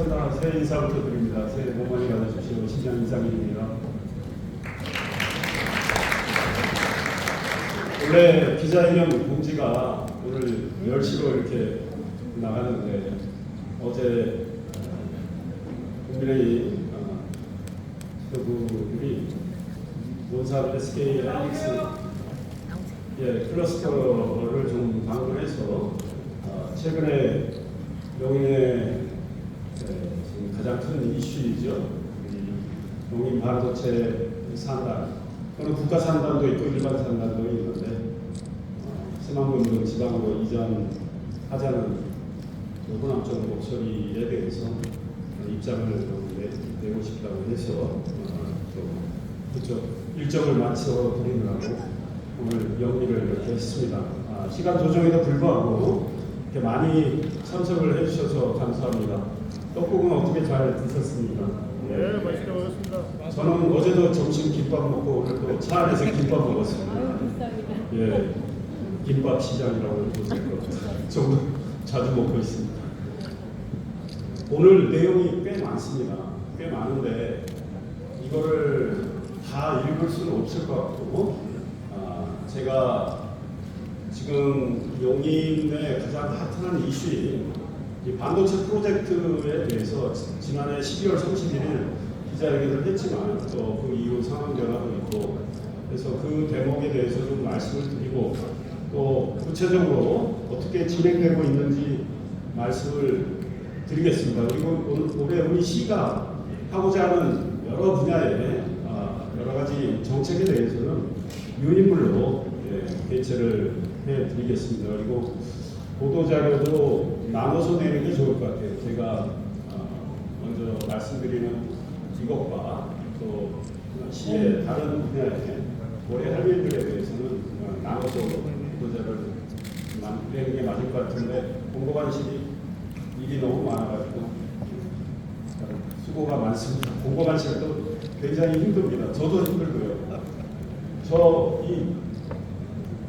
반갑습니다. 새해 인사부터 드립니다. 새해 복 많이 받으십시오. 신장 이상입니다. 원래 기자회견 공지가 오늘 10시로 이렇게 나가는데 어제 국민의힘 지도부들이 원산 SK 하이닉스 클러스터를 좀 방문해서 최근에 용인의 가장 큰 이슈이죠. 용인 반도체 산단 또는 국가 산단도 있고 일반 산단도 있는데 새만금 지방으로 이전하자는 호남적 목소리에 대해서 입장을 내고 싶다고 해서 그쪽 일정을 맞춰 드리느라고 오늘 영리를 이렇게 했습니다. 시간 조정에도 불구하고 이렇게 많이 참석을 해주셔서 감사합니다. 떡국은 어떻게 잘 드셨습니까? 네, 맛있게 먹었습니다. 저는 어제도 점심 김밥 먹고 오늘도 차 안에서 김밥 먹었습니다. 예, 김밥 시장이라고 좀 자주 먹고 있습니다. 오늘 내용이 꽤 많습니다. 꽤 많은데 이거를 다 읽을 수는 없을 것 같고 제가 지금 용인의 가장 핫한 이슈인 이 반도체 프로젝트에 대해서 지난해 12월 31일 기자회견을 했지만 또 그 이후 상황 변화도 있고 그래서 그 대목에 대해서 좀 말씀을 드리고 또 구체적으로 어떻게 진행되고 있는지 말씀을 드리겠습니다. 그리고 올해 우리 시가 하고자 하는 여러 분야의 여러 가지 정책에 대해서는 유인물로 개최를 해드리겠습니다. 그리고 보도자료도 나눠서 내는 게 좋을 것 같아요. 제가 먼저 말씀드리는 이것과 또 시의 다른 분야의 올해 할 일들에 대해서는 나눠서 보도자료를 내는 게 맞을 것 같은데 공보관실이 일이 너무 많아가지고 수고가 많습니다. 공보관실도 굉장히 힘듭니다. 저도 힘들고요. 저 이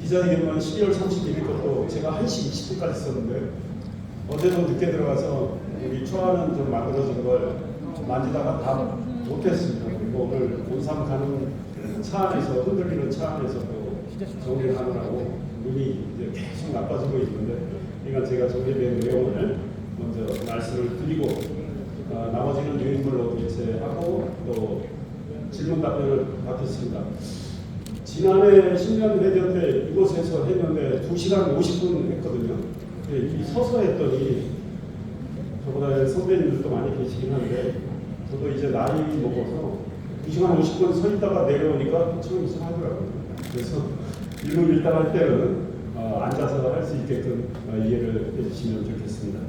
기자회견만 12월 31일 것도 제가 1시 20분까지 썼는데 어제도 늦게 들어가서 우리 초안은 좀 만들어진 걸 만지다가 다 못했습니다. 그리고 오늘 온삼 가는 차 안에서 흔들리는 차 안에서 또 정리를 하느라고 눈이 이제 계속 나빠지고 있는데 그러니까 제가 정리된 내용을 먼저 말씀을 드리고 나머지는 유인물로 개최하고 또 질문 답변을 받겠습니다. 지난해 신년 회견 때 이곳에서 했는데 2시간 50분 했거든요. 이 서서 했더니 저보다 선배님들도 많이 계시긴 한데 저도 이제 나이 먹어서 2시간 50분 서 있다가 내려오니까 좀 이상하더라고요. 그래서 1분 1당 할 때는 앉아서 할 수 있게끔 이해를 해주시면 좋겠습니다.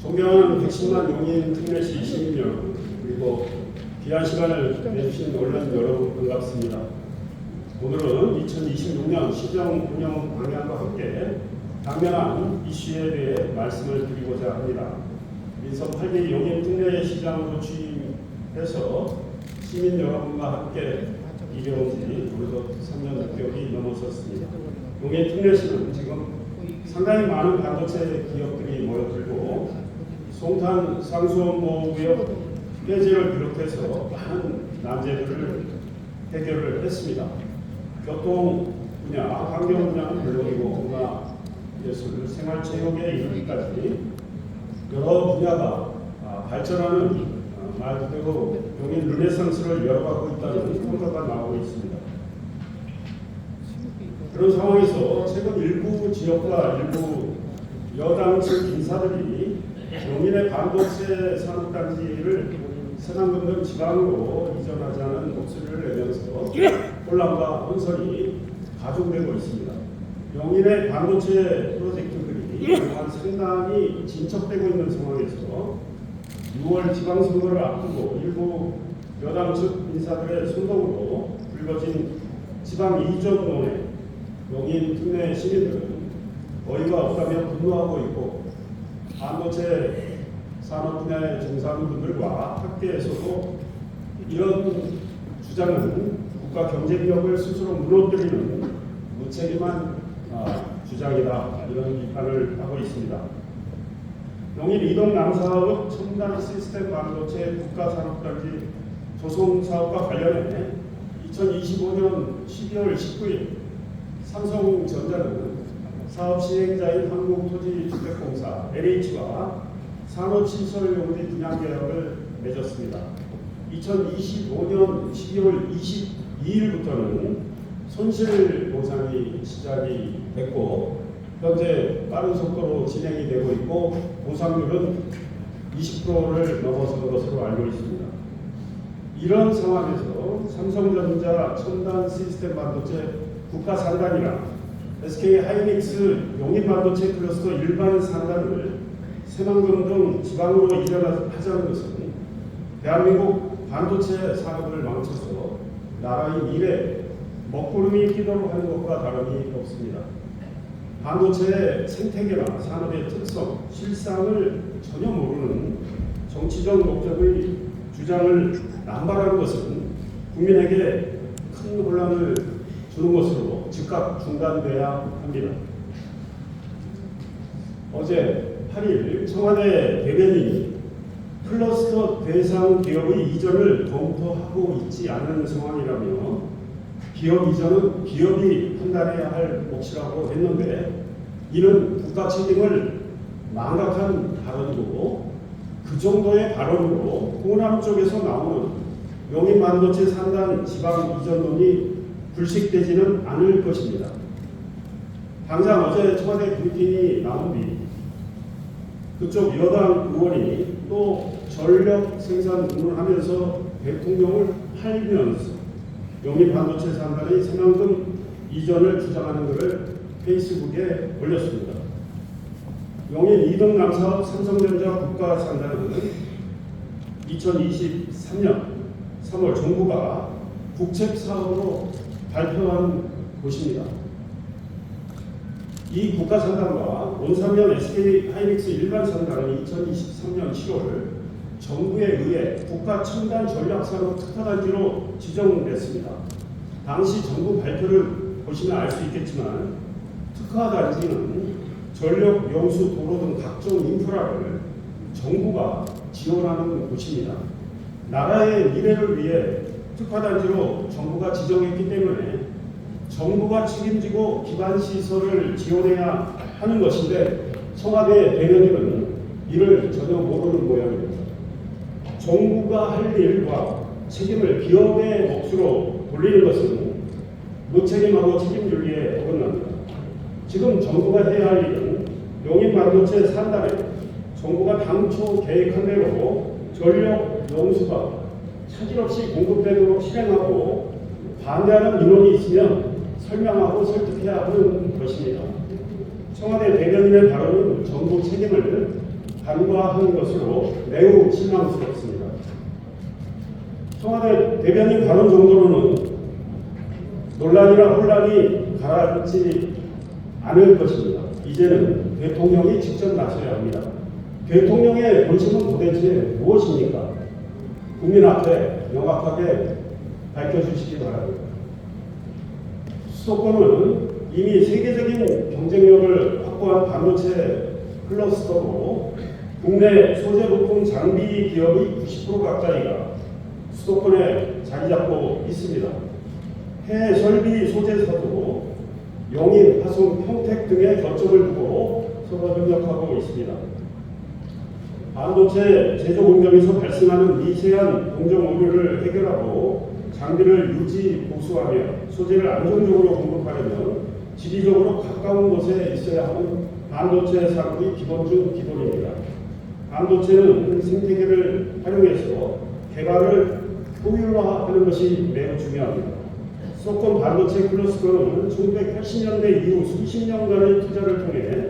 존경하는 110만 용인 특례시 시민 여러분 그리고 귀한 시간을 내주신 언론 여러분 반갑습니다. 오늘은 2026년 시정 운영 방향과 함께 당면한 이슈에 대해 말씀을 드리고자 합니다. 민선 8기 용인 특례시장으로 취임해서 시민 여러분과 함께 일해온 지 어느덧 3년 6개월이 넘어섰습니다. 용인 특례시는 지금 상당히 많은 반도체 기업들이 모여들고 송탄 상수원보구역 폐지를 비롯해서 많은 난제들을 해결을 했습니다. 교통 분야, 환경 분야는 물론이고 문화, 예술, 생활체육에 이르기까지 여러 분야가 발전하는 말 그대로 용인 르네상스를 열어가고 있다는 평가가 나오고 있습니다. 그런 상황에서 최근 일부 지역과 일부 여당 측 인사들이 용인의 반도체 산업단지를 새만금 등 지방으로 이전하자는 목소리를 내면서 혼란과 혼선이 가중되고 있습니다. 용인의 반도체 프로젝트들이 그동안 상당히 진척되고 있는 상황에서 6월 지방선거를 앞두고 일부 여당 측 인사들의 손동으로 불거진 지방 이전론에 용인 특례 시민들은 어이가 없다며 분노하고 있고 반도체 산업 분야의 종사분들과 학계에서도 이런 주장은 국가 경쟁력을 스스로 무너뜨리는 무책임한 주장이다 이런 비판을 하고 있습니다. 용인 이동 남사업 첨단 시스템 반도체 국가산업단지 조성 사업과 관련해 2025년 12월 19일 삼성전자는 사업 시행자인 한국토지주택공사 LH와 산업시설용지 분양 계약을 맺었습니다. 2025년 12월 22일부터는 손실 보상이 시작이 됐고 현재 빠른 속도로 진행이 되고 있고 보상률은 20%를 넘어선 것으로 알고 있습니다. 이런 상황에서 삼성전자 첨단 시스템 반도체 국가 산단이나 SK 하이닉스 용인 반도체 클러스터 일반 산단을 새만금 등 지방으로 이전하자는 것은 대한민국 반도체 산업을 망쳐서 나라의 미래 먹구름이 끼도록 하는 것과 다름이 없습니다. 반도체의 생태계나 산업의 특성, 실상을 전혀 모르는 정치적 목적의 주장을 남발하는 것은 국민에게 큰 혼란을 주는 것으로 즉각 중단돼야 합니다. 어제 8일 청와대 대변인이 클러스터 대상 기업의 이전을 검토하고 있지 않은 상황이라며 기업 이전은 기업이 판단해야 할 몫이라고 했는데 이는 국가 책임을 망각한 발언이고 그 정도의 발언으로 호남 쪽에서 나오는 용인 반도체 산단 지방 이전론이 불식되지는 않을 것입니다. 당장 어제 청와대 브리핑이 나온 뒤 그쪽 여당 의원이 또 전력 생산 운운하면서 대통령을 팔면서 용인 반도체 산단의 새만금 이전을 주장하는 것을 페이스북에 올렸습니다. 용인 이동 남사업 삼성전자 국가 산단은 2023년 3월 정부가 국책 사업으로 발표한 곳입니다. 이 국가 산단과 온산면 SK 하이닉스 일반 산단은 2023년 7월 정부에 의해 국가 첨단 전략산업 특화단지로 지정됐습니다. 당시 정부 발표를 보시면 알 수 있겠지만 특화단지는 전력, 용수, 도로 등 각종 인프라를 정부가 지원하는 곳입니다. 나라의 미래를 위해 특화단지로 정부가 지정했기 때문에 정부가 책임지고 기반시설을 지원해야 하는 것인데 청와대 대변인은 이를 전혀 모르는 모양입니다. 정부가 할 일과 책임을 기업의 몫으로 돌리는 것은 무책임하고 책임윤리에 어긋납니다. 지금 정부가 해야 할 일은 용인 반도체 산단에 정부가 당초 계획한 대로 전력, 용수가 차질 없이 공급되도록 실행하고 반대하는 민원이 있으면 설명하고 설득해야 하는 것입니다. 청와대 대변인의 발언은 정부 책임을 간과한 것으로 매우 실망스럽습니다. 청와대 대변인 발언 정도로는 논란이나 혼란이 가라앉지 않을 것입니다. 이제는 대통령이 직접 나서야 합니다. 대통령의 본심은 도대체 무엇입니까? 국민 앞에 명확하게 밝혀주시기 바랍니다. 수도권은 이미 세계적인 경쟁력을 확보한 반도체 클러스터로 국내 소재 부품 장비 기업의 90% 가까이가 수도권에 자리 잡고 있습니다. 해외 설비 소재사도 용인, 화성, 평택 등에 거점을 두고 서로 협력하고 있습니다. 반도체 제조 공정에서 발생하는 미세한 공정 오류를 해결하고 장비를 유지 보수하며 소재를 안정적으로 공급하려면 지리적으로 가까운 곳에 있어야 하는 반도체 산업의 기본 중 기본입니다. 반도체는 생태계를 활용해서 개발을 효율화하는 것이 매우 중요합니다. 수도권 반도체 클러스터는 1980년대 이후 수십 년간의 투자를 통해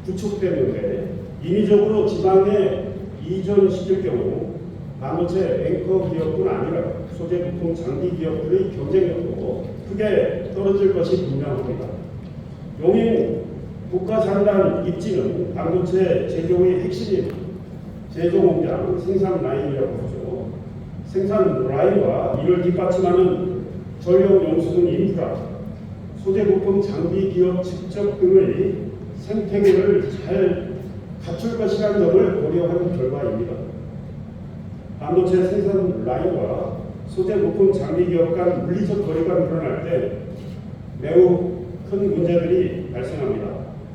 구축됐는데 인위적으로 지방에 이전시킬 경우 반도체 앵커 기업뿐 아니라 소재 부품 장비 기업들의 경쟁력도 크게 떨어질 것이 분명합니다. 용인 국가산단 입지는 반도체 제조의 핵심인 제조 공장 생산 라인이라고 하죠. 생산 라인과 이를 뒷받침하는 전력 용수 등 인프라, 소재 부품 장비 기업 직접 등의 생태계를 잘 갖출 것이라는 점을 고려한 결과입니다. 반도체 생산 라인과 소재 부품 장비 기업 간 물리적 거리가 늘어날 때 매우 큰 문제들이 발생합니다.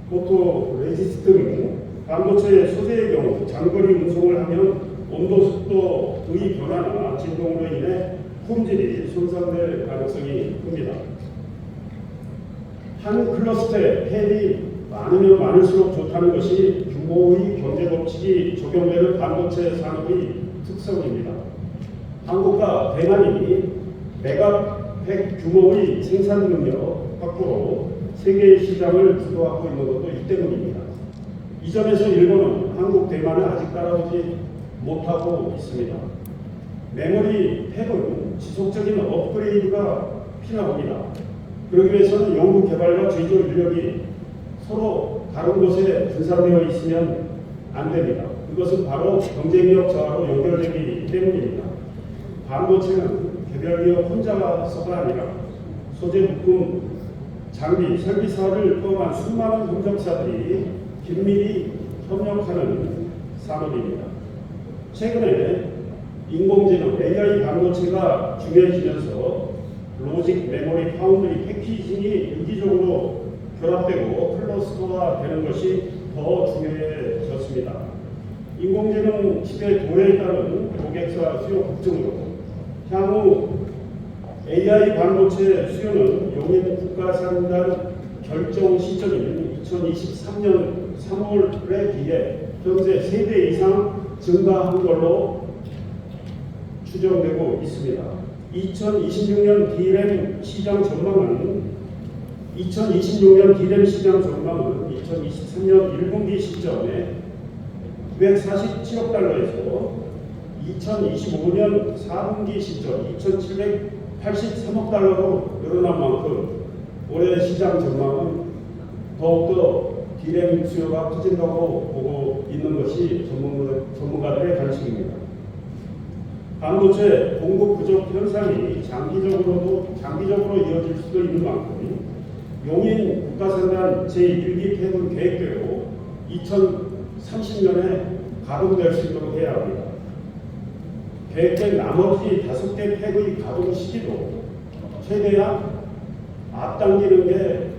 포토 레지스트 등 반도체 소재의 경우 장거리 운송을 하면 온도 속도의 변화나 진동으로 인해 품질이 손상될 가능성이 큽니다. 한 클러스터에 팬이 많으면 많을수록 좋다는 것이 규모의 경제 법칙이 적용되는 반도체 산업의 특성입니다. 한국과 대만이 메가팩 규모의 생산 능력 확보로 세계 시장을 주도하고 있는 것도 이 때문입니다. 이 점에서 일본은 한국, 대만을 아직 따라오지 못하고 있습니다. 메모리 팩은 지속적인 업그레이드가 필요합니다. 그러기 위해서는 연구 개발과 제조 인력이 서로 다른 곳에 분산되어 있으면 안 됩니다. 이것은 바로 경쟁력 저하로 연결되기 때문입니다. 반도체는 개별 기업 혼자서가 아니라 소재 부품, 장비, 설비사를 포함한 수많은 협력사들이 긴밀히 협력하는 산업입니다. 최근에 인공지능 AI 반도체가 중요해지면서 로직, 메모리, 파운드리, 패키징이 유기적으로 결합되고 클러스터화 되는 것이 더 중요해졌습니다. 인공지능 시대 도래에 따른 고객사 수요 급증으로 향후 AI 반도체 수요는 용인 국가산단 결정 시점인 2023년 3월에 비해 현재 3배 이상 증가한 걸로 추정되고 있습니다. 2026년 D램 시장 전망은 2023년 1분기 시점에 947억 달러에서 2025년 4분기 시점 2,783억 달러로 늘어난 만큼 올해 시장 전망은 더욱더 D램 수요가 커진다고 보고 있는 것이 전문가들의 관측입니다. 반도체 공급 부족 현상이 장기적으로 이어질 수도 있는 만큼 용인 국가산단 제1기 팩은 계획대로 2030년에 가동될 수 있도록 해야 합니다. 계획된 나머지 5개 팩의 가동 시기도 최대한 앞당기는 게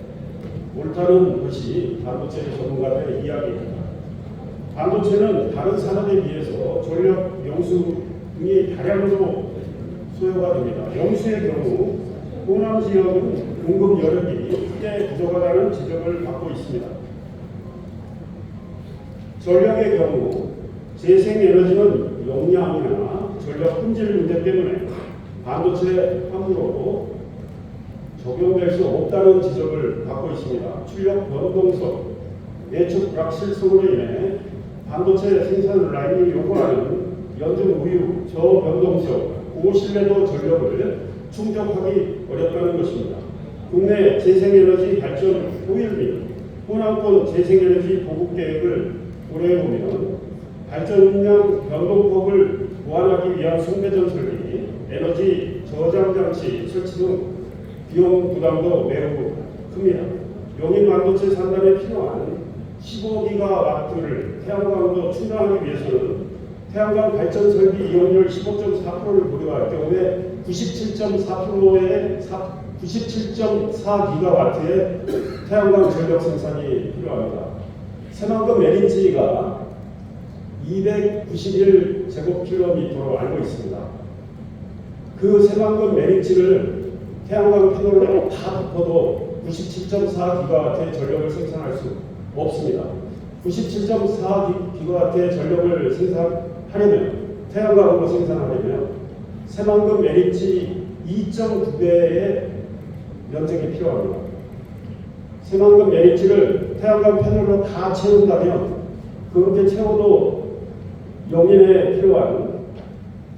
옳다는 것이 반도체 전문가들의 이야기입니다. 반도체는 다른 산업에 비해서 전력, 영수 등이 다량으로 소요가 됩니다. 영수의 경우 호남 지역은 공급 여력이 크게 부족하다는 지적을 받고 있습니다. 전력의 경우 재생에너지는 용량이나 전력 품질 문제 때문에 반도체 함으로 적용될 수 없다는 지적을 받고 있습니다. 출력 변동성, 내축 불확실성으로 인해 반도체 생산 라인이 요구하는 연중 우유, 저변동성, 고신뢰도 전력을 충족하기 어렵다는 것입니다. 국내 재생에너지 발전 효율 및 호남권 재생에너지 보급 계획을 고려해보면 발전량 변동폭을 보완하기 위한 송배전 설비, 에너지 저장 장치 설치 등 비용 부담도 매우 큽니다. 용인 반도체 산단에 필요한 15기가와트를 태양광으로 충당하기 위해서는 태양광 발전 설비 이용률 15.4%를 고려할 경우에 97.4기가와트의 태양광 전력 생산이 필요합니다. 새만금 LNG가 291제곱킬로미터로 알고 있습니다. 그 새만금 LNG를 태양광 패널로 다 덮어도 97.4기가와트의 전력을 생산할 수 없습니다. 97.4기가와트의 전력을 생산하려면 태양광으로 생산하려면 새만금 LNG 2.9배의 면적이 필요합니다. 새만금 LNG를 태양광 패널로 다 채운다면 그렇게 채워도 용인에 필요한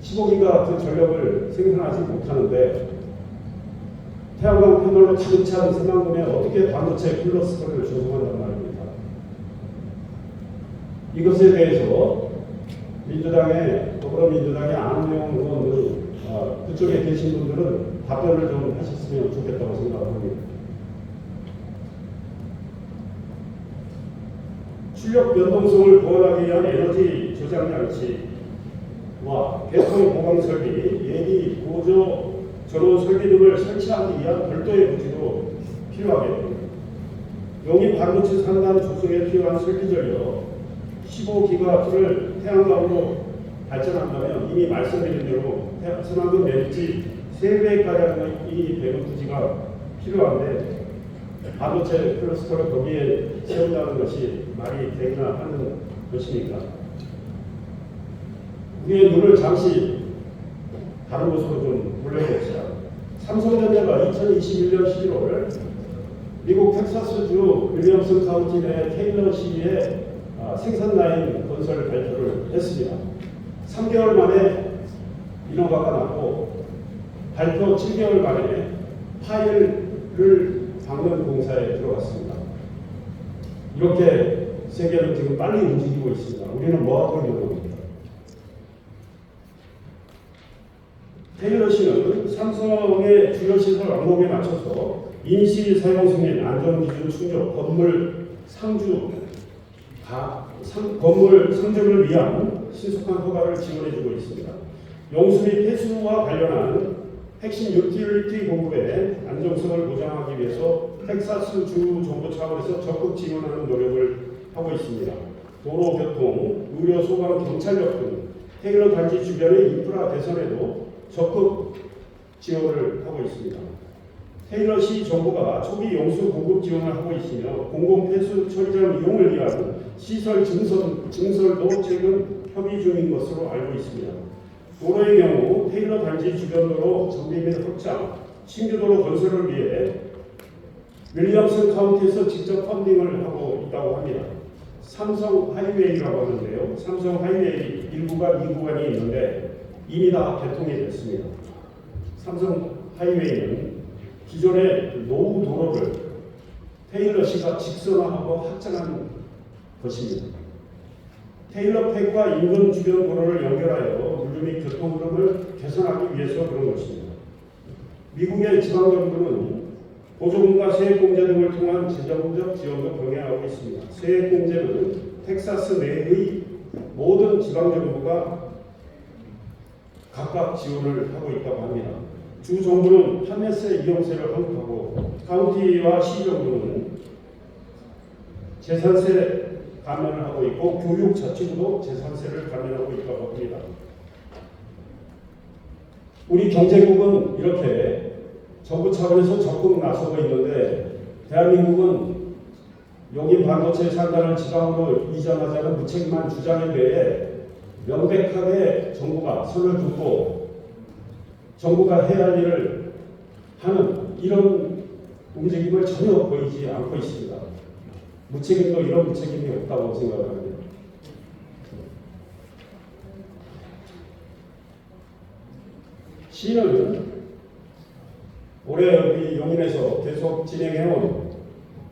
15기가와트 전력을 생산하지 못하는데 태양광 패널로 가득 찬 새만금에 어떻게 반도체 클러스터를 조성한단 말입니다. 이것에 대해서 더불어민주당의 안홍영 의원 그쪽에 계신 분들은 답변을 좀 하셨으면 좋겠다고 생각합니다. 출력 변동성을 보완하기 위한 에너지 저장 장치와 배터리 보강 설비, 예비 보조 전원 설비 등을 설치하기 위한 별도의 부지도 필요하게 됩니다. 용인 반도체 산단 조성에 필요한 설비 전력 15기가와트를 태양광으로 발전한다면 이미 말씀드린 대로 선암동 메리지 3배가량의 배급 부지가 필요한데 반도체 클러스터를 거기에 세운다는 것이 말이 되나 하는 것입니까? 우리의 눈을 잠시 다른 곳으로 좀 돌려봅시다. 삼성전자가 2021년 11월 미국 텍사스주 윌리엄슨 카운티 내 테일러시의 생산 라인 건설 발표를 했습니다. 3개월 만에 인허가가 났고 발표 7개월 만에 파일을 박는 공사에 들어갔습니다. 이렇게 세계는 지금 빨리 움직이고 있습니다. 우리는 뭐하고 있는 겁니까? 테일러시는 삼성의 주요 시설 항목에 맞춰서 임시 사용 승인, 안전기준 충족, 건물 상주를 위한 신속한 허가를 지원해주고 있습니다. 용수 및 폐수와 관련한 핵심 유틸리티 공급의 안정성을 보장하기 위해서 텍사스 주 정부 차원에서 적극 지원하는 노력을 하고 있습니다. 도로, 교통, 의료, 소방, 경찰력 등 테일러 단지 주변의 인프라 개선에도 적극 지원을 하고 있습니다. 테일러시 정부가 초기 용수 공급 지원을 하고 있으며 공공폐수 처리장 이용을 위한 시설 증설도 최근 협의 중인 것으로 알고 있습니다. 도로의 경우 테일러 단지 주변 도로 정비 및 확장, 신규 도로 건설을 위해 윌리엄슨 카운티에서 직접 펀딩을 하고 있다고 합니다. 삼성 하이웨이라고 하는데요. 삼성 하이웨이 1구간, 2구간이 있는데 이미 다 개통이 됐습니다. 삼성 하이웨이는 기존의 노후 도로를 테일러시가 직선화하고 확장한 것입니다. 테일러팩과 인근 주변 도로를 연결하여 물류 및 교통 흐름을 개선하기 위해서 그런 것입니다. 미국의 지방정부는 보조금과 세액공제 등을 통한 재정적 지원도 병행하고 있습니다. 세액공제는 텍사스 내의 모든 지방정부가 각각 지원을 하고 있다고 합니다. 주 정부는 판매세 이용세를 환급하고 카운티와 시 정부는 재산세 감면을 하고 있고 교육 자치구도 재산세를 감면하고 있다고 합니다. 우리 경제국은 이렇게 정부 차원에서 적극 나서고 있는데 대한민국은 용인 반도체 산단을 지방으로 이전하자는 무책임한 주장에 대해 명백하게 정부가 선을 긋고 정부가 해야 할 일을 하는 이런 움직임을 전혀 보이지 않고 있습니다. 무책임도 이런 무책임이 없다고 생각합니다. 시는 올해 우리 용인에서 계속 진행해온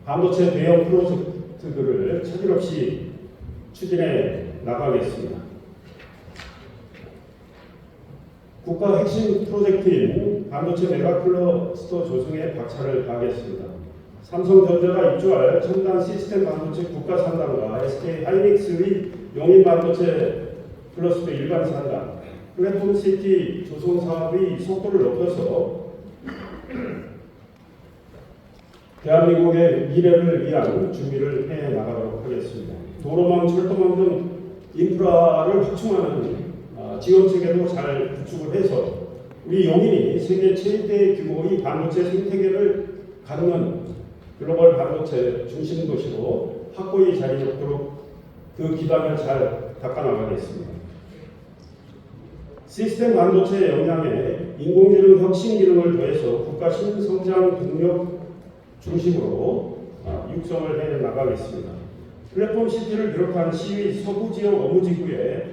반도체 대형 프로젝트들을 차질 없이 추진해 나가겠습니다. 국가 핵심 프로젝트인 반도체 메가클러스터 조성에 박차를 가하겠습니다. 삼성전자가 입주할 첨단 시스템 반도체 국가 산단과 SK 하이닉스의 용인 반도체 클러스터 일반 산단, 플랫폼 시티 조성 사업의 속도를 높여서 대한민국의 미래를 위한 준비를 해 나가도록 하겠습니다. 도로망, 철도망 등 인프라를 확충하는 지원 체계도 잘 구축을 해서 우리 용인이 세계 최대 규모의 반도체 생태계를 갖는 글로벌 반도체 중심 도시로 확고히 자리 잡도록 그 기반을 잘 닦아나가겠습니다. 시스템 반도체의 역량에 인공지능 혁신 기능을 더해서 국가 신성장 동력 중심으로 육성을 해 나가겠습니다. 플랫폼 시티를 비롯한 시의 서부 지역 업무지구에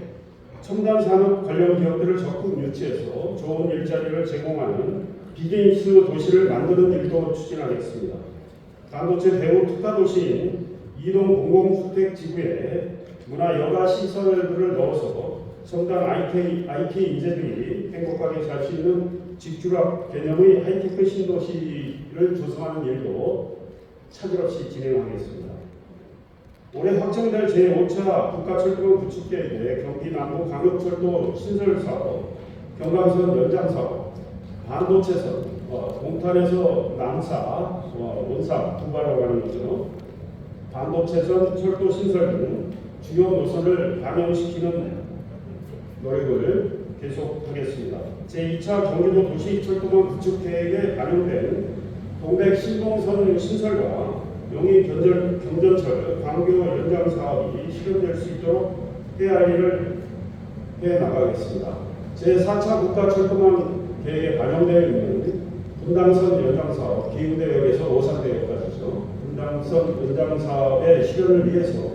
첨단 산업 관련 기업들을 적극 유치해서 좋은 일자리를 제공하는 비즈니스 도시를 만드는 일도 추진하겠습니다. 반도체 대우 특화 도시인 이동 공공주택 지구에 문화 여가 시설들을 넣어서 첨단 IT 인재들이 행복하게 살 수 있는 직주락 개념의 하이테크 신도시를 조성하는 일도 차질 없이 진행하겠습니다. 올해 확정될 제5차 국가철도망 구축계획에 경기 남부 강역철도 신설사업, 경강선 연장사업, 반도체선, 동탄에서 남사, 원사, 두바라고 하는 거죠. 반도체선 철도 신설 등 주요 노선을 반영시키는 노력을 계속하겠습니다. 제2차 경기도 도시철도망 구축계획에 반영된 동백 신봉선 신설과 용인 경전철 광교 연장 사업이 실현될 수 있도록 해야 할 일을 해나가겠습니다. 제4차 국가철도망 계획에 반영되어 있는 분당선 연장 사업, 기흥대역에서 오산대역까지죠. 분당선 연장 사업의 실현을 위해서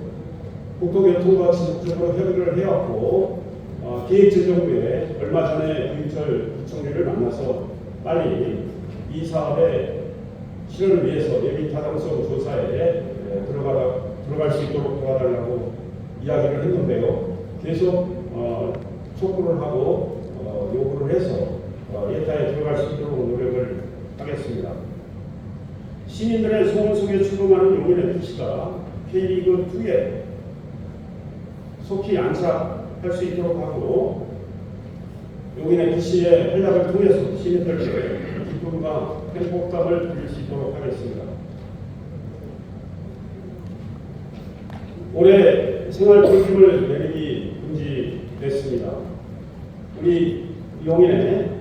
국토교통부와 지속적으로 협의를 해왔고 기획재정부에 얼마 전에 부인철 부총리를 만나서 빨리 이 사업의 실현을 위해서 예비 타당성 조사에 들어갈 수 있도록 도와달라고 이야기를 했는데요. 계속 촉구를 하고 요구를 해서 예타에 들어갈 수 있도록 노력을 하겠습니다. 시민들의 소원 속에 출범하는 용인 FC가 K리그2에 속히 안착할 수 있도록 하고 용인 FC의 활약을 통해서 시민들께 기쁨과 행복감을 드릴 수 있도록 하겠습니다. 올해 생활 필름을 내리기 금지됐습니다. 우리 용인에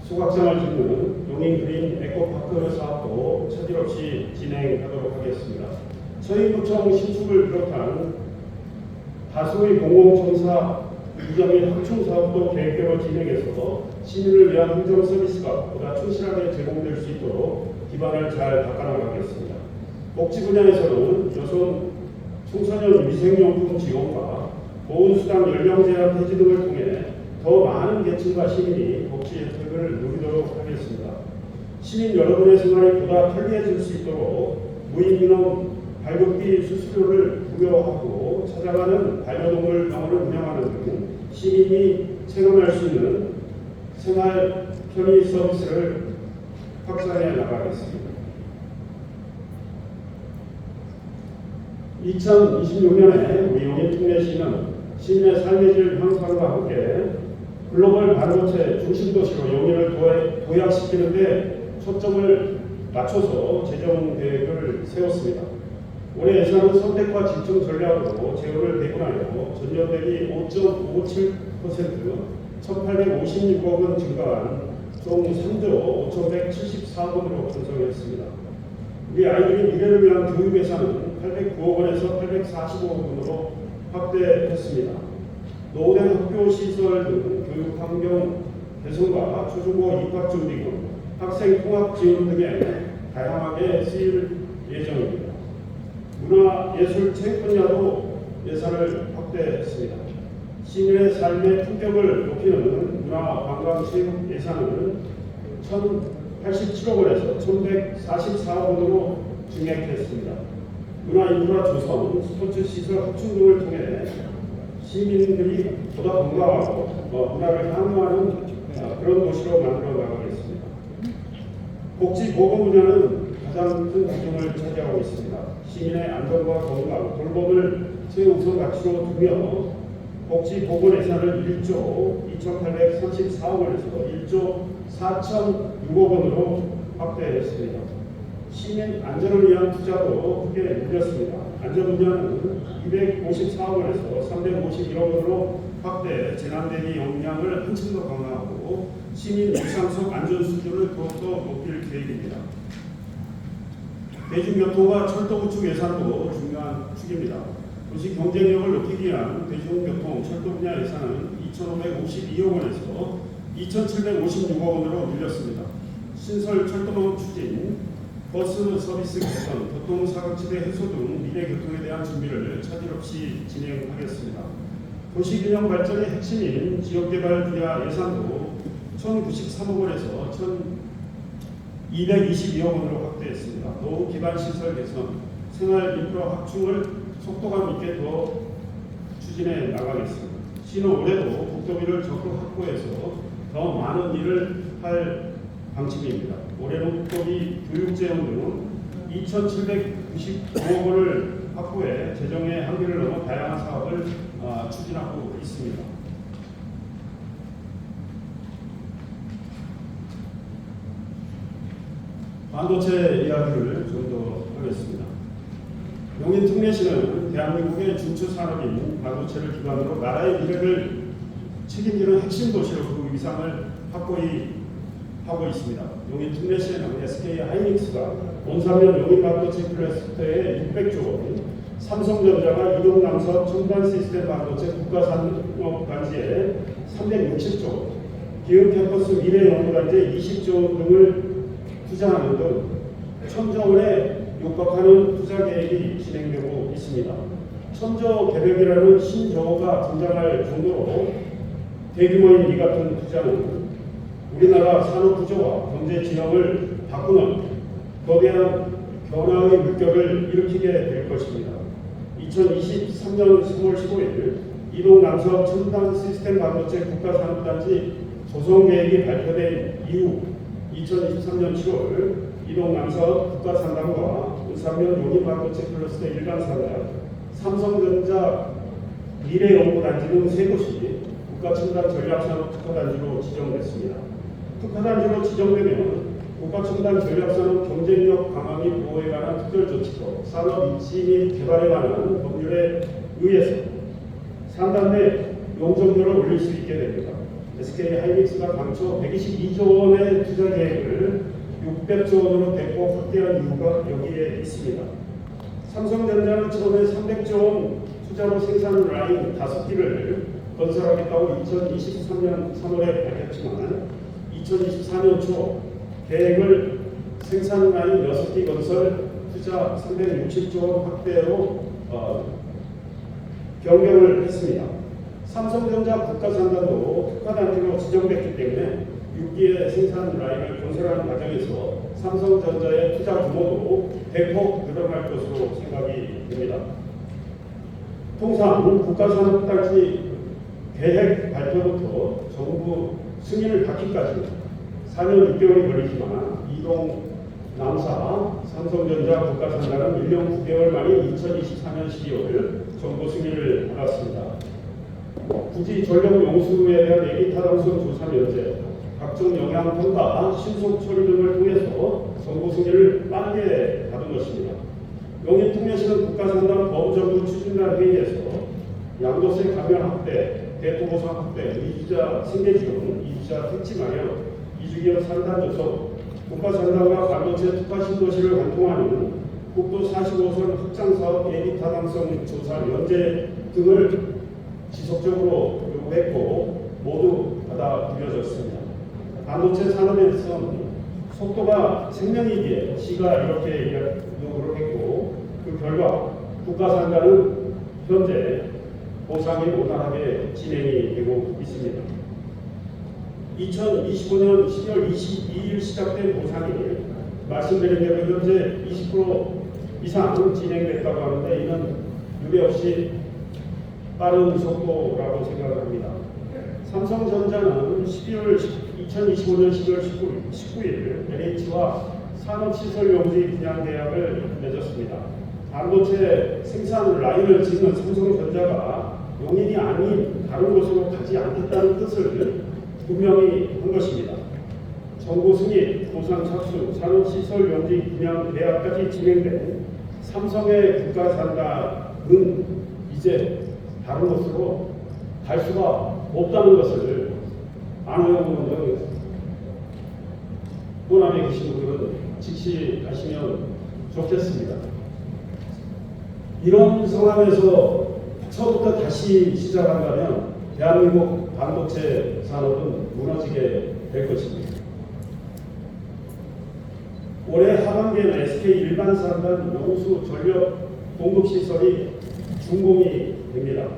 수각장을 짓는 용인 그린 에코파크 사업도 차질 없이 진행하도록 하겠습니다. 서인구청 신축을 비롯한 다수의 공공청사 이전 및 확충 사업도 계획대로 진행해서 시민을 위한 행정 서비스가 보다 충실하게 제공될 수 있도록 기반을 잘 닦아나가겠습니다. 복지 분야에서는 여성 청소년 위생용품 지원과 보훈수당 연령 제한 폐지 등을 통해 더 많은 계층과 시민이 복지 혜택을 누리도록 하겠습니다. 시민 여러분의 생활이 보다 편리해질 수 있도록 무임인원 발급비 수수료를 무료하고 찾아가는 반려동물 병원을 운영하는 등 시민이 체감할 수 있는 생활 편의 서비스를 확산해 나가겠습니다. 2026년에 우리 용인 특례시는 시민의 삶의 질 향상과 함께 글로벌 반도체 중심도시로 용인을 도약시키는 데 초점을 맞춰서 재정 계획을 세웠습니다. 올해 예산은 선택과 집중 전략으로 재원을 배분하여 전년 대비 5.57% 1,856억 원 증가한 총 3조 5,174억 원으로 편성했습니다. 우리 아이들의 미래를 위한 교육 예산은 809억 원에서 845억 원으로 확대했습니다. 노후된 학교 시설 등 교육 환경 개선과 초중고 입학 준비금, 학생 통합 지원 등에 다양하게 쓰일 예정입니다. 문화예술 체육 분야도 예산을 확대했습니다. 시민의 삶의 품격을 높이는 문화관광체육 예산은 1,087억 원에서 1,144억 원으로 증액했습니다. 문화인프라 조성, 스포츠시설 확충 등을 통해 시민들이 보다 건강하고 문화를 향유하는 그런 도시로 만들어 나가겠습니다. 복지보건 분야는 가장 큰 비중을 차지하고 있습니다. 시민의 안전과 건강, 돌봄을 최우선 가치로 두며 복지보건 예산을 1조 2,834억 원에서 1조 4,006억 원으로 확대했습니다. 시민 안전을 위한 투자도 크게 늘렸습니다. 안전 분야는 254억 원에서 351억 원으로 확대, 재난대비 역량을 한층 더 강화하고 시민 일상 속 안전 수준을 더욱더 높일 계획입니다. 대중교통과 철도 구축 예산도 중요한 축입니다. 도시 경쟁력을 높이기 위한 대중교통, 철도 분야 예산은 2,552억 원에서 2,756억 원으로 늘렸습니다. 신설 철도망 추진, 버스 서비스 개선, 교통 사각지대 해소 등 미래 교통에 대한 준비를 차질 없이 진행하겠습니다. 도시균형 발전의 핵심인 지역개발 분야 예산도 1,093억 원에서 1,222억 원으로 확대했습니다. 노후 기반 시설 개선, 생활 인프라 확충을 속도감 있게 더 추진해 나가겠습니다. 시는 올해도 국도비를 적극 확보해서 더 많은 일을 할 방침입니다. 올해는 국도비 교육재원 등 2,795억 원을 확보에 재정의 한계를 넘어 다양한 사업을 추진하고 있습니다. 반도체 이야기를 좀 더 하겠습니다. 용인 특례시는 대한민국의 중추 산업인 반도체를 기반으로 나라의 미래를 책임지는 핵심 도시로 그 위상을 확고히 하고 있습니다. 용인 특례시에는 SK 하이닉스가 온산면 용인 반도체 클러스터에 600조 원, 삼성전자가 이동남사업 첨단 시스템 반도체 국가산업단지에 360조 원, 기흥캠퍼스 미래연구단지에 20조 원 등을 투자하는 등 천조 원에 육박하는 투자 계획이 진행되고 있습니다. 천조 개벽이라는 신조어가 등장할 정도로 대규모인 이 같은 투자는 우리나라 산업 구조와 경제 진영을 바꾸는 거대한 변화의 물결을 일으키게 될 것입니다. 2023년 3월 15일 이동 남사업 첨단 시스템 반도체 국가산업단지 조성 계획이 발표된 이후 2023년 7월 이동 남사업 국가산단과 울산면 용인 반도체 클러스터 일반 산단, 삼성전자 미래연구단지 등 세 곳이 국가첨단 전략산업 특화단지로 지정됐습니다. 특화단지로 지정되면 국가첨단 전략산업 경쟁력 강화및 보호에 관한 특별조치도 산업 입지 및 개발에 관한 법률에 의해서 산단 내 용적률을 올릴 수 있게 됩니다. SK 하이닉스가 당초 122조 원의 투자 계획을 600조 원으로 대폭 확대한 이유가 여기에 있습니다. 삼성전자는 처음에 300조 원 투자로 생산 라인 5기를 건설하겠다고 2023년 3월에 밝혔지만 2024년 초 계획을 생산 라인 6기 건설 투자 360조 원 확대로 변경을 했습니다. 삼성전자 국가산단도 특화단지로 지정됐기 때문에 6기의 생산 라인을 건설하는 과정에서 삼성전자의 투자 규모도 대폭 늘어날 것으로 생각이 됩니다. 통상 국가산업단지 계획 발표부터 정부 승인을 받기까지 4년 6개월이 걸리지만 이동 남사 삼성전자 국가산단은 1년 9개월 만인 2024년 12월 정부 승인을 받았습니다. 굳이 전력 용수에 대한 예비 타당성 조사 면제, 각종 영향 평가, 신속 처리 등을 통해서 정부 승인을 빠르게 받은 것입니다. 용인 특례시는 국가산단 법정부 추진단 회의에서 양도세 감면 확대, 대토보상 확대, 이주자 생계지원, 이주자 택지 마련, 이주기업 산단 조성, 국가산단과 반도체 특화 신도시를 관통하는 국도 45선 확장사업 예비 타당성 조사 면제 등을 지속적으로 요구했고 모두 받아들여졌습니다. 반도체 산업에서는 속도가 생명이기에 시가 이렇게 요구를 했고 그 결과 국가산단은 현재 보상이 원활하게 진행이 되고 있습니다. 2025년 12월 22일 시작된 보상이 말씀드린 대로 현재 20% 이상 진행됐다고 하는데 이는 유례없이 빠른 속도라고 생각합니다. 삼성전자는 2025년 12월 19일 LH와 산업시설용지 분양 계약을 맺었습니다. 반도체 생산 라인을 짓는 삼성전자가 용인이 아닌 다른 곳으로 가지 않겠다는 뜻을 분명히 한 것입니다. 정부 승인, 보상 착수, 산업시설용지 분양 계약까지 진행된 삼성의 국가산단은 이제 다른 곳으로 갈 수가 없다는 것을 안호영 호남에 계신 분들은 직시하시면 좋겠습니다. 이런 상황에서 처음부터 다시 시작한다면 대한민국 반도체 산업은 무너지게 될 것입니다. 올해 하반기에는 SK 일반 산단 용수 전력 공급 시설이 준공이 됩니다.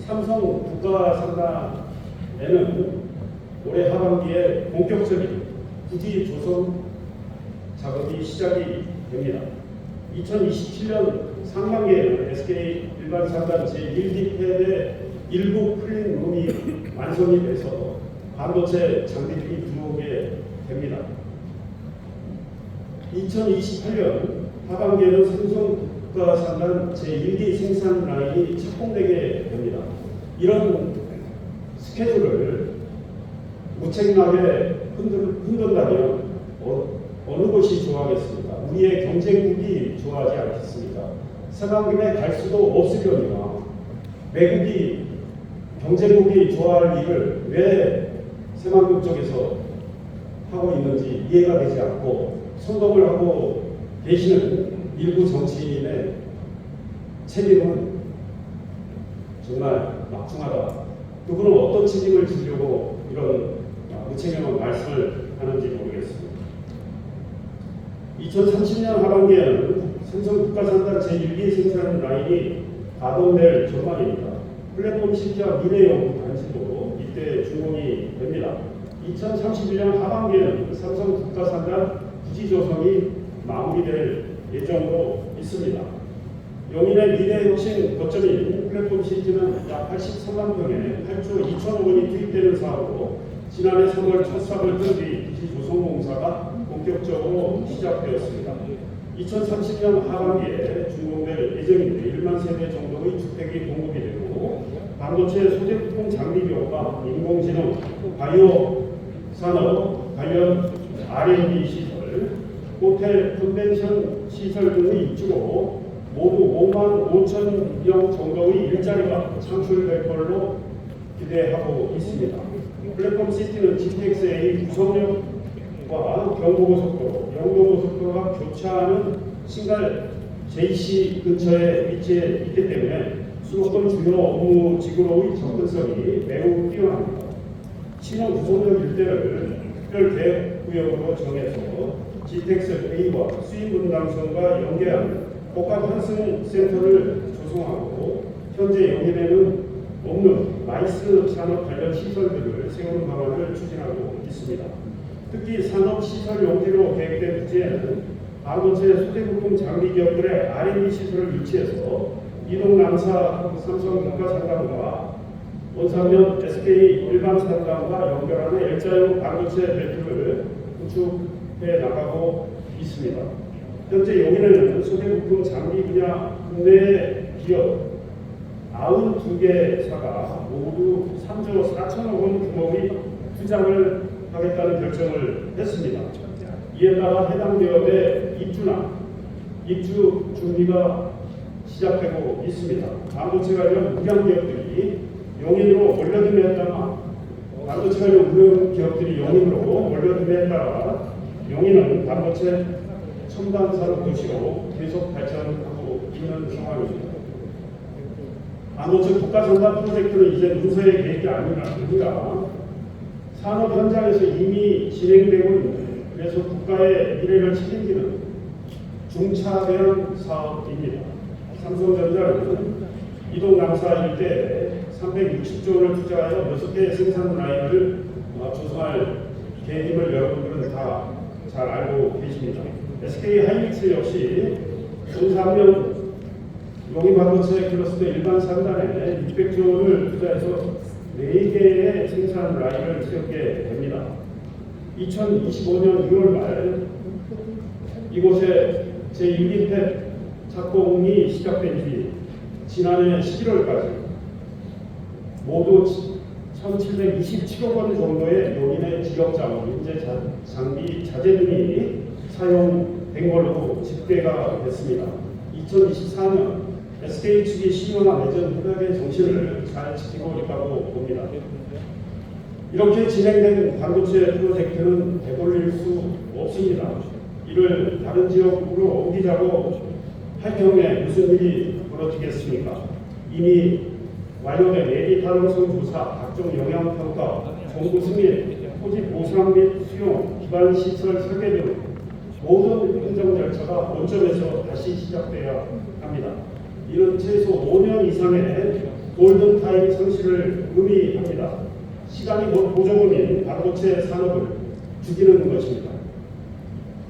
삼성 국가산단에는 올해 하반기에 본격적인 부지 조성 작업이 시작이 됩니다. 2027년 상반기에는 SK 일반 산단 제1기 팹의 일부 클린룸이 완성이 돼서 반도체 장비들이 들어오게 됩니다. 2028년 하반기에는 삼성 국가산단 제1기 생산 라인이 착공되게 됩니다. 이런 스케줄을 무책임하게 흔든다면 어느 것이 좋아하겠습니까? 우리의 경쟁국이 좋아하지 않겠습니까? 새만금에 갈 수도 없으려니와 외국이 경쟁국이 좋아할 일을 왜 새만금 쪽에서 하고 있는지 이해가 되지 않고 선동을 하고 계시는 일부 정치인의 책임은 정말 막중하다. 그분은 어떤 책임을 지려고 이런 무책임한 말씀을 하는지 모르겠습니다. 2030년 하반기에는 삼성 국가산단 제1기 생산 라인이 가동될 전망입니다. 플랫폼 시티와 미래연구 단지도 이때 준공이 됩니다. 2031년 하반기에는 삼성 국가산단 부지 조성이 마무리될 예정으로 있습니다. 용인의 미래혁신 거점인 플랫폼 시티는 약 83만 평에 8조 2천억 원이 투입되는 사업으로 지난해 3월 첫 삽을 뜬 뒤 부지 조성 공사가 본격적으로 시작되었습니다. 2030년 하반기에 준공될 예정인데 1만 세대 정도의 주택이 공급이 되고 반도체 소재 부품 장비 비용과 인공지능, 바이오 산업 관련 R&D 시설, 호텔, 컨벤션 시설 등의 입주로 모두 5만 5천 명 정도의 일자리가 창출될 걸로 기대하고 있습니다. 플랫폼 시티는 GTX-A 구성역과 경부고속도로, 영동고속도로가 교차하는 신갈 JC 근처에 위치해 있기 때문에 수도권 주요 업무지구로의 접근성이 매우 뛰어납니다. 신호 구성역 일대를 특별계획구역으로 정해서 GTX-A와 수인분당선과 연계하는 복합 환승센터를 조성하고 현재 용인에는 없는 마이스 산업 관련 시설들을 세우는 방안을 추진하고 있습니다. 특히 산업시설 용지로 계획된 부지에는 반도체 소재부품 장비 기업들의 R&D 시설을 위치해서 이동남사 삼성국가산단과 원산면 SK 일반산단과 연결하는 L자형 반도체 벨트를 구축해 나가고 있습니다. 현재 용인에는 소재부품 장비 분야 국내 기업 92개사가 모두 3조 4천억 원 규모의 투자를 하겠다는 결정을 했습니다. 이에 따라 해당 기업의 입주 준비가 시작되고 있습니다. 반도체 관련 무량 기업들이 용인으로 몰려듦에 따라 반도체 관련 무량 기업들이 용인으로 몰려듦에 따라 용인은 반도체 첨단 산업 도시로 계속 발전하고 있는 상황입니다. 반도체 국가산단 프로젝트는 이제 문서의 계획이 아니라 산업 현장에서 이미 진행되고 있는 그래서 국가의 미래를 책임지는 중차대형 사업입니다. 삼성전자는 이동 남사 일대에 360조 원을 투자하여 6개의 생산 라인을 조성할 계획임을 여러분들은 다 잘 알고 계십니다. SK 하이닉스 역시 전 3년 용인 반도체 클러스터 일반 산단에 600조 원을 투자해서 4개의 생산 라인을 세우게 됩니다. 2025년 6월 말 이곳에 제1기 팹 착공이 시작된 뒤 지난해 11월까지 모두 1,727억 원 정도의 용인의 지역자원, 인재 장비, 자재 등이 사용된 걸로 집계가 됐습니다. 2024년 SK 측이 신용화 내전 협약의 정신을 잘 지키고 있다고 봅니다. 이렇게 진행된 반도체 프로젝트는 되돌릴 수 없습니다. 이를 다른 지역으로 옮기자고 할 경우에 무슨 일이 벌어지겠습니까? 이미 완료된 내리 타당성 조사, 각종 영향평가, 정부 승인, 토지 보상 및 수용, 기반 시설 설계 등 모든 행정 절차가 원점에서 다시 시작돼야 합니다. 이는 최소 5년 이상의 골든타임 상실을 의미합니다. 시간이 보조금인 반도체 산업을 죽이는 것입니다.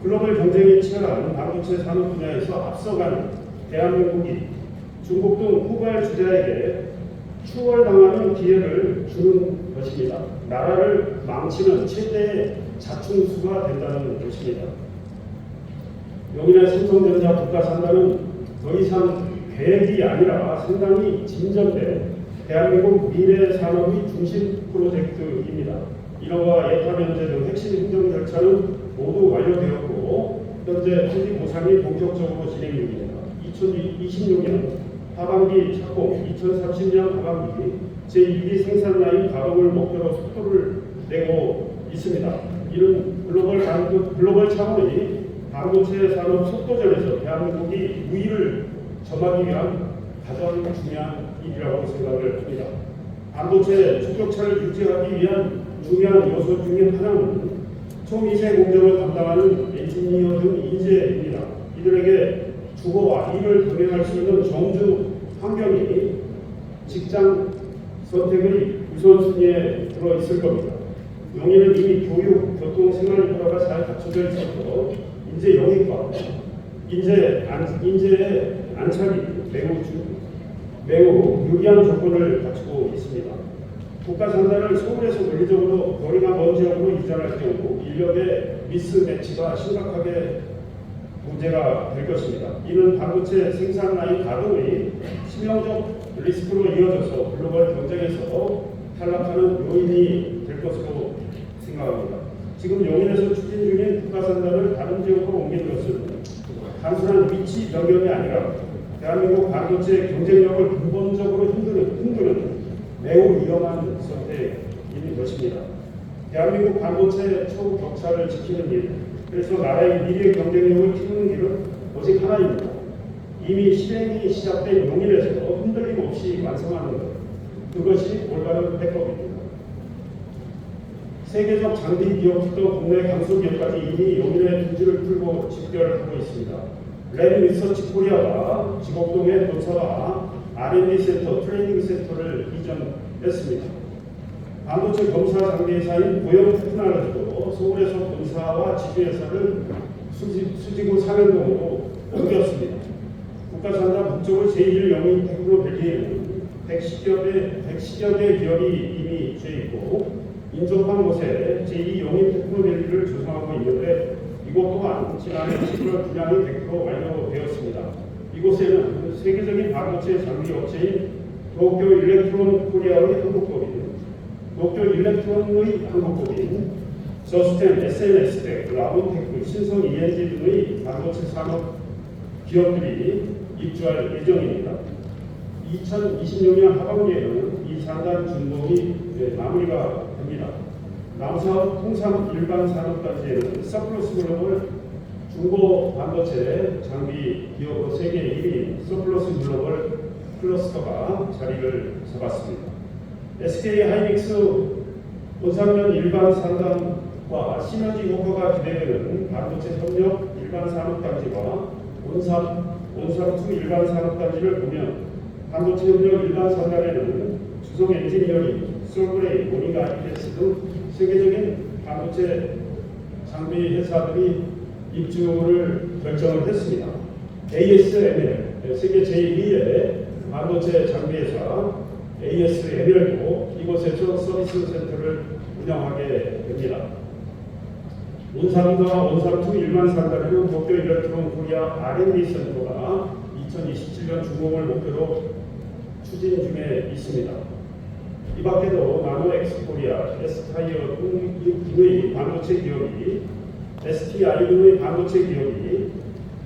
글로벌 경쟁이 치열한 반도체 산업 분야에서 앞서가는 대한민국이 중국 등 후발 주자에게 추월당하는 기회를 주는 것입니다. 나라를 망치는 최대의 자충수가 된다는 것입니다. 용인의 삼성전자 국가산단은 더 더 이상 계획이 아니라 상당히 진전된 대한민국 미래 산업의 중심 프로젝트입니다. 인허가, 예타 면제 등 핵심 행정 절차는 모두 완료되었고 현재 토지 보상이 본격적으로 진행 중입니다. 2026년 하반기 착공, 2030년 하반기 제1기 생산 라인 가동을 목표로 속도를 내고 있습니다. 이는 글로벌 차원의 반도체 산업 속도전에서 대한민국이 우위를 점하기 위한 가장 중요한 일이라고 생각을 합니다. 반도체 추격차를 유지하기 위한 중요한 요소 중에 하나는 초미세 공정을 담당하는 엔지니어 등 인재입니다. 이들에게 주거와 일을 병행할 수 있는 정주 환경이 직장 선택의 우선순위에 들어있을 겁니다. 용인은 이미 교육, 교통, 생활 인프라가 잘 갖춰져 있었고 인재 영입과 인재의 안착이 매우 유리한 조건을 갖추고 있습니다. 국가 산단을 서울에서 물리적으로 거리가 먼 지역으로 이전할 경우 인력의 미스매치가 심각하게 문제가 될 것입니다. 이는 반도체 생산 라인 가동의 치명적 리스크로 이어져서 글로벌 경쟁에서 탈락하는 요인이 될 것으로 생각합니다. 지금 용인에서 추진 중인 국가 산단을 다른 지역으로 옮기는 것은 단순한 위치 변경이 아니라 대한민국 반도체 경쟁력을 근본적으로 흔드는 매우 위험한 선택인 것입니다. 대한민국 반도체 초격차를 지키는 일, 그래서 나라의 미래 경쟁력을 키우는 길은 오직 하나입니다. 이미 실행이 시작된 용인에서 흔들림 없이 완성하는 것, 그것이 올바른 해법입니다. 세계적 장비 기업부터 국내 강소 기업까지 이미 용인의 둥지를 풀고 집결하고 있습니다. 랩 리서치 코리아와 지곡동의 본사와 R&D 센터, 트레이닝 센터를 이전했습니다. 반도체 검사 장비 회사인 고영 테크놀로지도 서울에서 본사와 지주회사를 수지구 상현동으로 옮겼습니다. 국가산단 북쪽을 제1 영인 테크노밸리에는 110여 개 기업이 이미 위치해 있고 인접한 곳에 제2 영인 테크노밸리를 조성하고 있는데 이곳 또한 지난해 11월 분양이 100% 완료되었습니다. 이곳에는 세계적인 반도체 장비 업체인 도쿄 일렉트론 코리아의 한국법인, 도쿄 일렉트론의 한국법인, 저스템, SNS텍, 라본테크, 신성 ENG 등의 반도체 산업 기업들이 입주할 예정입니다. 2026년 하반기에는 이 산단 준공이 마무리가 됩니다. 남사업 통상 일반 산업단지에는 서플러스 글로벌 중고 반도체 장비 기업으로 세계 1위 서플러스 글로벌 클러스터가 자리를 잡았습니다. SK 하이닉스 온산면 일반 산단과 시너지 효과가 기대되는 반도체 협력 일반 산업단지와 온산2 일반 산업단지를 보면 반도체 협력 일반 산단에는 주성 엔지니어링, 솔브레이, 모니가 IPS 등 세계적인 반도체 장비 회사들이 입주를 결정을 했습니다. ASML, 세계 제1위의 반도체 장비 회사 ASML도 이곳에서 서비스 센터를 운영하게 됩니다. 온산과 온산2 일반 산단에는 도쿄 일렉트론 코리아 R&D 센터가 2027년 준공을 목표로 추진 중에 있습니다. 이 밖에도 나노엑스 코리아, S타이어 등의 반도체 기업이, STI 등의 반도체 기업이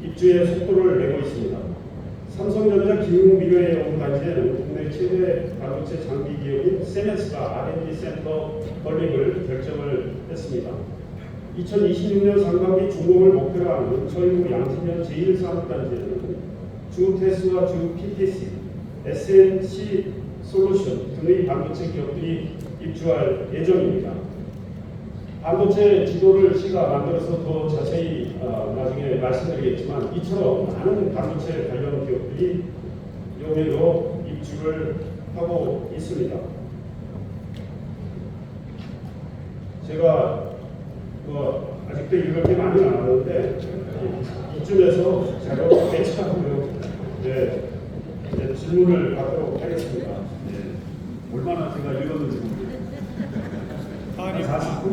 입주에 속도를 내고 있습니다. 삼성전자 기흥미래의 연구단지에는 국내 최대 반도체 장비 기업인 세메스가 R&D 센터 건립을 결정을 했습니다. 2026년 상반기 준공을 목표로 하는 서울구 양진면 제1산업단지에는 주테스와 주PTC, SNC 솔루션 등의 반도체 기업들이 입주할 예정입니다. 반도체 지도를 시가 만들어서 더 자세히 나중에 말씀드리겠지만 이처럼 많은 반도체 관련 기업들이 용해로 입주를 하고 있습니다. 제가 아직도 읽을 게 많이 남았는데 이쯤에서 자료 배치하고요. 네, 이제 질문을 받도록 하겠습니다. 네, 얼마나 제가 읽었는지 모르겠어요. 40분